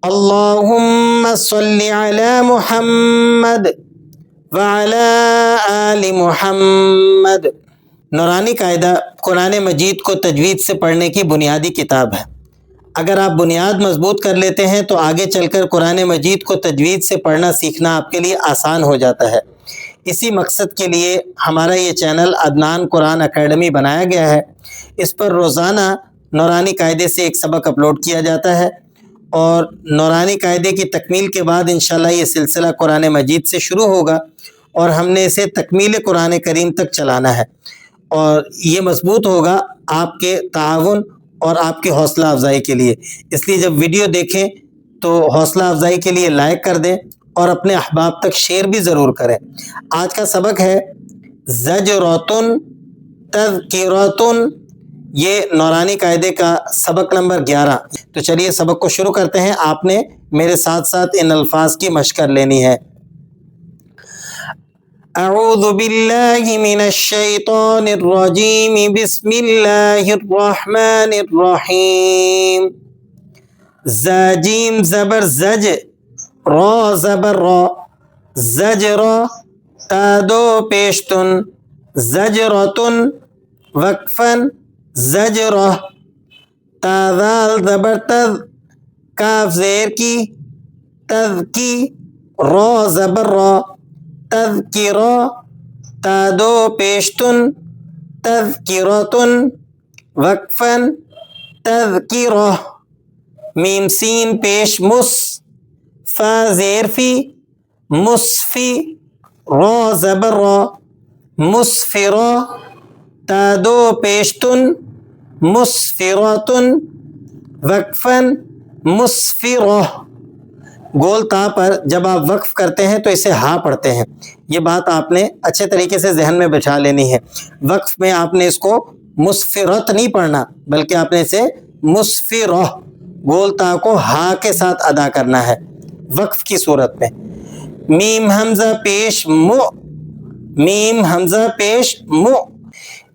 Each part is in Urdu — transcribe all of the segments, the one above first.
اللہم صلی علی محمد وعلی آل محمد۔ نورانی قاعدہ قرآن مجید کو تجوید سے پڑھنے کی بنیادی کتاب ہے۔ اگر آپ بنیاد مضبوط کر لیتے ہیں تو آگے چل کر قرآن مجید کو تجوید سے پڑھنا سیکھنا آپ کے لیے آسان ہو جاتا ہے۔ اسی مقصد کے لیے ہمارا یہ چینل عدنان قرآن اکیڈمی بنایا گیا ہے۔ اس پر روزانہ نورانی قاعدے سے ایک سبق اپلوڈ کیا جاتا ہے، اور نورانی قاعدے کی تکمیل کے بعد انشاءاللہ یہ سلسلہ قرآن مجید سے شروع ہوگا، اور ہم نے اسے تکمیل قرآن کریم تک چلانا ہے، اور یہ مضبوط ہوگا آپ کے تعاون اور آپ کے حوصلہ افزائی کے لیے۔ اس لیے جب ویڈیو دیکھیں تو حوصلہ افزائی کے لیے لائک کر دیں اور اپنے احباب تک شیئر بھی ضرور کریں۔ آج کا سبق ہے زجرۃ تذکرۃ، یہ نورانی قاعدے کا سبق نمبر 11۔ تو چلیے سبق کو شروع کرتے ہیں۔ آپ نے میرے ساتھ ساتھ ان الفاظ کی مشق کر لینی ہے۔ اعوذ باللہ من الشیطان الرجیم، بسم اللہ الرحمن الرحیم۔ ز جیم زبر زج، را زبر را، زجر، تا دو پیشتن، زجرتن، وقفن، زجرہ، تا ذال زبر تز، کاف زیر کی، تز کی، را زبر را، تذکرہ، تا دو پیشتن، تذکرتن، وقفن، تذکرہ، میم سین پیش مس، فا زیر فی، مصفی، را زبر را، مسفرہ، تا دو پیشتن، مسفراتن، وقفن، مسفرہ۔ گول تا پر جب آپ وقف کرتے ہیں تو اسے ہا پڑھتے ہیں۔ یہ بات آپ نے اچھے طریقے سے ذہن میں بٹھا لینی ہے۔ وقف میں آپ نے اس کو مسفرت نہیں پڑھنا، بلکہ آپ نے اسے مسفرہ، گول تا کو ہا کے ساتھ ادا کرنا ہے وقف کی صورت میں۔ میم حمزہ پیش مو، میم حمزہ پیش مو،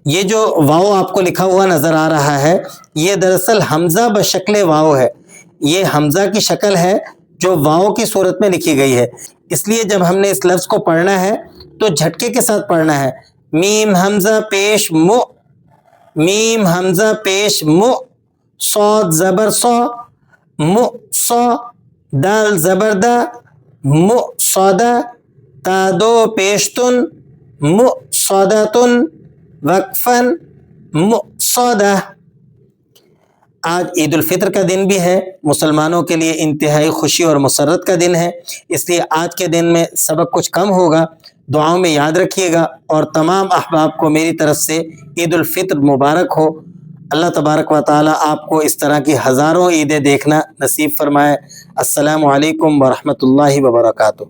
یہ جو واو آپ کو لکھا ہوا نظر آ رہا ہے، یہ دراصل حمزہ بشکل واو ہے۔ یہ حمزہ کی شکل ہے جو واو کی صورت میں لکھی گئی ہے۔ اس لیے جب ہم نے اس لفظ کو پڑھنا ہے تو جھٹکے کے ساتھ پڑھنا ہے۔ میم حمزہ پیش مو، میم حمزہ پیش مو، صاد زبر صا، مو صا، دال زبر دا، مو صادہ، تا دو پیشتن، مو صادتن، وقفن، مو صادہ۔ آج عید الفطر کا دن بھی ہے، مسلمانوں کے لیے انتہائی خوشی اور مسرت کا دن ہے، اس لیے آج کے دن میں سبق کچھ کم ہوگا، دعاؤں میں یاد رکھیے گا، اور تمام احباب کو میری طرف سے عید الفطر مبارک ہو۔ اللہ تبارک و تعالی آپ کو اس طرح کی ہزاروں عیدیں دیکھنا نصیب فرمائے۔ السلام علیکم ورحمۃ اللہ وبرکاتہ۔